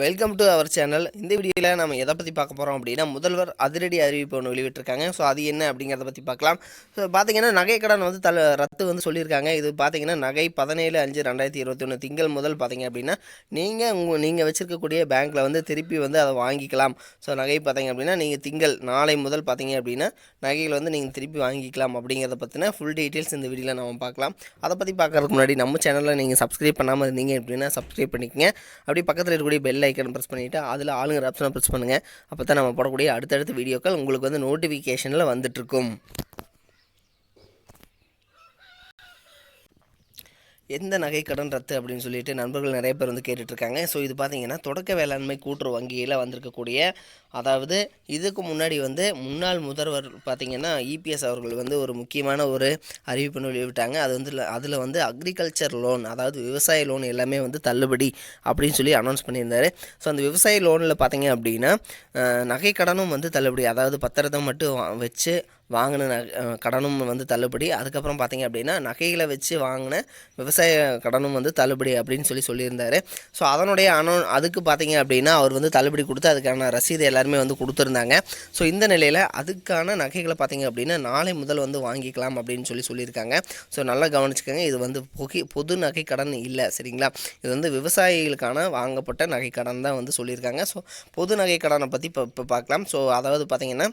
Welcome to our channel. இந்த வீடியோவில் நம்ம எதை பற்றி பார்க்க போகிறோம் அப்படின்னா, முதல்வர் அதிரடி அறிவிப்பு ஒன்று வெளியிட்டிருக்காங்க. ஸோ அது என்ன அப்படிங்கிறத பற்றி பார்க்கலாம். ஸோ பார்த்தீங்கன்னா நகை கடன் வந்து ரத்து வந்து சொல்லியிருக்காங்க. இது பார்த்தீங்கன்னா நகை 17/5/2021 திங்கள் முதல் பார்த்தீங்க அப்படின்னா நீங்கள் வச்சிருக்கக்கூடிய பேங்க்கில் வந்து திருப்பி வந்து அதை வாங்கிக்கலாம். ஸோ நகை பார்த்தீங்க அப்படின்னா நீங்கள் நாளை முதல் பார்த்தீங்க அப்படின்னா நகைகள் வந்து நீங்கள் திருப்பி வாங்கிக்கலாம் அப்படிங்கிறத பற்றின ஃபுல் டீட்டெயில்ஸ் இந்த வீடியோவில் நம்ம பார்க்கலாம். அதை பற்றி பார்க்கறதுக்கு முன்னாடி நம்ம சேனலில் நீங்கள் சப்ஸ்கிரைப் பண்ணாமல் இருந்தீங்க அப்படின்னா சப்ஸ்கிரைப் பண்ணிக்கங்க. அப்படி பக்கத்தில் இருக்கக்கூடிய பெல் ஐக்கன் ப்ரெஸ் பண்ணிவிட்டு அதில் ஆளுங்கிற ஆப்ஷனை ப்ரெஸ் பண்ணுங்கள். அப்போ தான் நம்ம போடக்கூடிய அடுத்தடுத்த வீடியோக்கள் உங்களுக்கு வந்து நோட்டிஃபிகேஷனில் வந்துட்டுருக்கும். எந்த நகை கடன் ரத்து அப்படின்னு சொல்லிட்டு நண்பர்கள் நிறைய பேர் வந்து கேட்டுட்ருக்காங்க. ஸோ இது பார்த்திங்கன்னா தொடக்க வேளாண்மை கூட்டுறவு வங்கியில் வந்திருக்கக்கூடிய, அதாவது இதுக்கு முன்னாடி வந்து முன்னாள் முதல்வர் பார்த்திங்கன்னா இபிஎஸ் அவர்கள் வந்து ஒரு முக்கியமான ஒரு அறிவிப்புன்னு வெளியிட்டாங்க. அது வந்து அதில் வந்து அக்ரிகல்ச்சர் லோன், அதாவது விவசாய லோன் எல்லாமே வந்து தள்ளுபடி அப்படின்னு சொல்லி அனௌன்ஸ் பண்ணியிருந்தார். ஸோ அந்த விவசாய லோனில் பார்த்திங்க அப்படின்னா நகை கடனும் வந்து தள்ளுபடி, அதாவது பத்திரத்தை மட்டும் வச்சு வாங்கின கடனும் வந்து தள்ளுபடி. அதுக்கப்புறம் பார்த்திங்க அப்படின்னா நகைகளை வச்சு வாங்கின விவசாய கடனும் வந்து தள்ளுபடி அப்படின்னு சொல்லியிருந்தார். ஸோ அதனுடைய அதுக்கு பார்த்திங்க அப்படின்னா அவர் வந்து தள்ளுபடி கொடுத்து அதுக்கான ரசீது எல்லாருமே வந்து கொடுத்துருந்தாங்க. ஸோ இந்த நிலையில் அதுக்கான நகைகளை பார்த்திங்க அப்படின்னா நாளை முதல் வந்து வாங்கிக்கலாம் அப்படின்னு சொல்லியிருக்காங்க. ஸோ நல்லா கவனிச்சுக்கோங்க, இது வந்து பொது நகை கடன் இல்லை, சரிங்களா? இது வந்து விவசாயிகளுக்கான வாங்கப்பட்ட நகை கடன் தான் வந்து சொல்லியிருக்காங்க. ஸோ பொது நகை கடனை பற்றி இப்போ பார்க்கலாம். ஸோ அதாவது பார்த்திங்கன்னா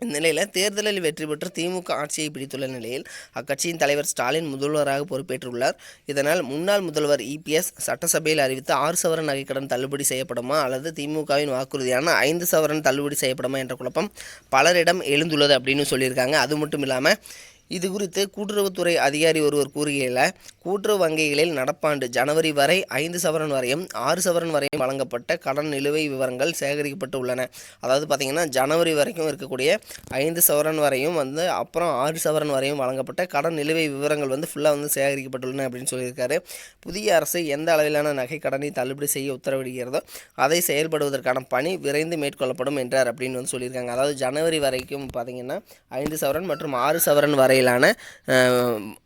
இந்நிலையில் தேர்தலில் வெற்றி பெற்று திமுக ஆட்சியை பிடித்துள்ள நிலையில் அக்கட்சியின் தலைவர் ஸ்டாலின் முதல்வராக பொறுப்பேற்றுள்ளார். இதனால் முன்னாள் முதல்வர் இபிஎஸ் சட்டசபையில் அறிவித்த 6 சவரன் நகைக்கடன் தள்ளுபடி செய்யப்படுமா அல்லது திமுகவின் வாக்குறுதியான 5 சவரன் தள்ளுபடி செய்யப்படுமா என்ற குழப்பம் பலரிடம் எழுந்துள்ளது அப்படின்னு சொல்லியிருக்காங்க. அது மட்டும் இல்லாமல் இது குறித்து கூட்டுறவுத்துறை அதிகாரி ஒருவர் கூறுகையில், கூட்டுறவு வங்கிகளில் நடப்பாண்டு ஜனவரி வரை 5 சவரன் வரையும் 6 சவரன் வரையும் வழங்கப்பட்ட கடன் நிலுவை விவரங்கள் சேகரிக்கப்பட்டு உள்ளன. அதாவது பார்த்திங்கன்னா ஜனவரி வரைக்கும் இருக்கக்கூடிய 5 சவரன் வரையும் வந்து அப்புறம் 6 சவரன் வரையும் வழங்கப்பட்ட கடன் நிலுவை விவரங்கள் வந்து ஃபுல்லாக வந்து சேகரிக்கப்பட்டுள்ளன அப்படின்னு சொல்லியிருக்காரு. புதிய அரசு எந்த அளவிலான நகை கடனை தள்ளுபடி செய்ய உத்தரவிடுகிறதோ அதை செயல்படுவதற்கான பணி விரைந்து மேற்கொள்ளப்படும் என்றார் அப்படின்னு வந்து சொல்லியிருக்காங்க. அதாவது ஜனவரி வரைக்கும் பார்த்திங்கன்னா 5 சவரன் மற்றும் 6 சவரன் வரையிலான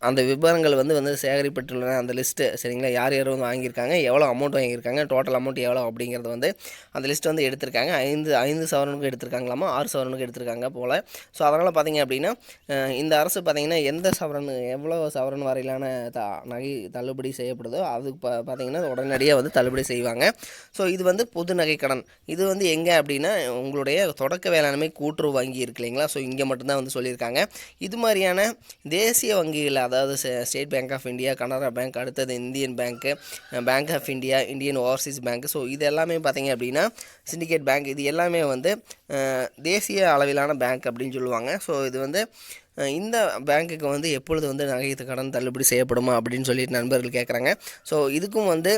அந்த விவரங்கள் வந்து சேகரிக்கப்பட்டுள்ளன, அந்த லிஸ்ட்டு, சரிங்களா? யார் யார் வந்து வாங்கியிருக்காங்க, எவ்வளோ அமௌண்ட் வாங்கியிருக்காங்க, டோட்டல் அமௌண்ட் எவ்வளோ அப்படிங்கிறது வந்து அந்த லிஸ்ட் வந்து எடுத்திருக்காங்க. 5 சவரனுக்கு எடுத்திருக்காங்களாமா, 6 சவரனுக்கு எடுத்திருக்காங்க போல். ஸோ அதனால் பார்த்திங்க அப்படின்னா இந்த அரசு பார்த்திங்கன்னா எந்த சவரன் எவ்வளோ சவரன் வரையிலான நகை தள்ளுபடி செய்யப்படுதோ அதுக்கு பார்த்திங்கன்னா உடனடியாக வந்து தள்ளுபடி செய்வாங்க. ஸோ இது வந்து பொது நகை கடன். இது வந்து எங்கே அப்படின்னா உங்களுடைய தொடக்க வேளாண்மை கூட்டுறவு வங்கி இருக்கு இல்லைங்களா? ஸோ இங்கே மட்டும்தான் வந்து சொல்லியிருக்காங்க. இது மாதிரியான தேசிய வங்கிகள், அதாவது state bank of India, Canara bank, அடுத்தது இந்தியன் பேங்க்கு, bank of India, Indian overseas bank, so இது எல்லாமே பார்த்திங்க அப்படின்னா சிண்டிகேட் பேங்க், இது எல்லாமே வந்து தேசிய அளவிலான பேங்க் அப்படின்னு சொல்லுவாங்க. ஸோ இது வந்து இந்த பேங்க்குக்கு வந்து எப்பொழுது வந்து நகை கடன் தள்ளுபடி செய்யப்படுமா அப்படின்னு சொல்லிட்டு நண்பர்கள் கேட்குறாங்க. ஸோ இதுக்கும் வந்து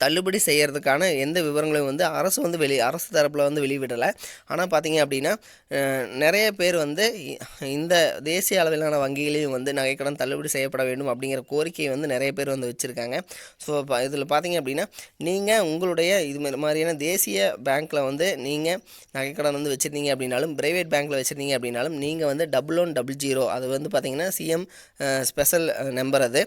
தள்ளுபடி செய்கிறதுக்கான எந்த விவரங்களையும் வந்து அரசு தரப்பில் வந்து வெளியிடலை. ஆனால் பார்த்திங்க அப்படின்னா நிறைய பேர் வந்து இந்த தேசிய அளவிலான வங்கிகளையும் வந்து நகைக்கடன் தள்ளுபடி செய்யப்பட வேண்டும் அப்படிங்கிற கோரிக்கையை வந்து நிறைய பேர் வந்து வச்சுருக்காங்க. ஸோ இதில் பார்த்திங்க அப்படின்னா நீங்கள் உங்களுடைய இது மாதிரியான தேசிய பேங்க்கில் வந்து நீங்கள் நகைக்கடன் வந்து வச்சுருந்தீங்க அப்படின்னாலும், ப்ரைவேட் பேங்க்கில் வச்சுருந்தீங்க அப்படின்னாலும் நீங்கள் வந்து 1100, அது வந்து பார்த்திங்கன்னா சிஎம் ஸ்பெஷல் நம்பர், அது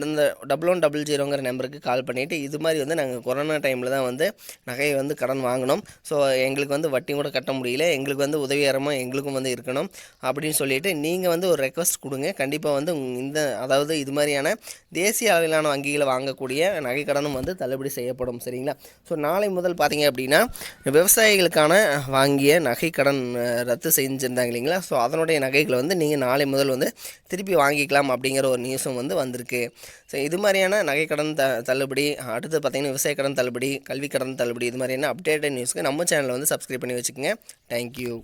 அந்த 1100ங்கிற நம்பருக்கு கால் பண்ணிவிட்டு இது மாதிரி வந்து நாங்கள் கொரோனா டைமில் தான் வந்து நகையை வந்து கடன் வாங்கினோம். ஸோ எங்களுக்கு வந்து வட்டி கூட கட்ட முடியல, எங்களுக்கு வந்து உதவிகரமாக எங்களுக்கும் வந்து இருக்கணும் அப்படின்னு சொல்லிட்டு நீங்கள் வந்து ஒரு ரெக்வஸ்ட் கொடுங்க. கண்டிப்பாக வந்து அதாவது இது மாதிரியான தேசிய அளவிலான வங்கிகளை வாங்கக்கூடிய நகை கடனும் வந்து தள்ளுபடி செய்யப்படும், சரிங்களா? ஸோ நாளை முதல் பார்த்திங்க அப்படின்னா விவசாயிகளுக்கான வாங்கிய நகை கடன் ரத்து செஞ்சுருந்தாங்க இல்லைங்களா? ஸோ அதனுடைய நகைகளை வந்து நீங்கள் நாளை முதல் வந்து திருப்பி வாங்கிக்கலாம் அப்படிங்கிற ஒரு நியூஸும் வந்து வந்திருக்கு. ஸோ இது மாதிரியான நகை கடன் தள்ளுபடி, அடுத்து பார்த்திங்கன்னா விவசாய கடன் தள்ளுபடி, கல்வி கடன் தள்ளுபடி, இது மாதிரியான அப்டேட்டட் நியூஸ்க்கு நம்ம சேனலை வந்து சப்ஸ்கிரைப் பண்ணி வச்சுக்கோங்க. தேங்க்யூ.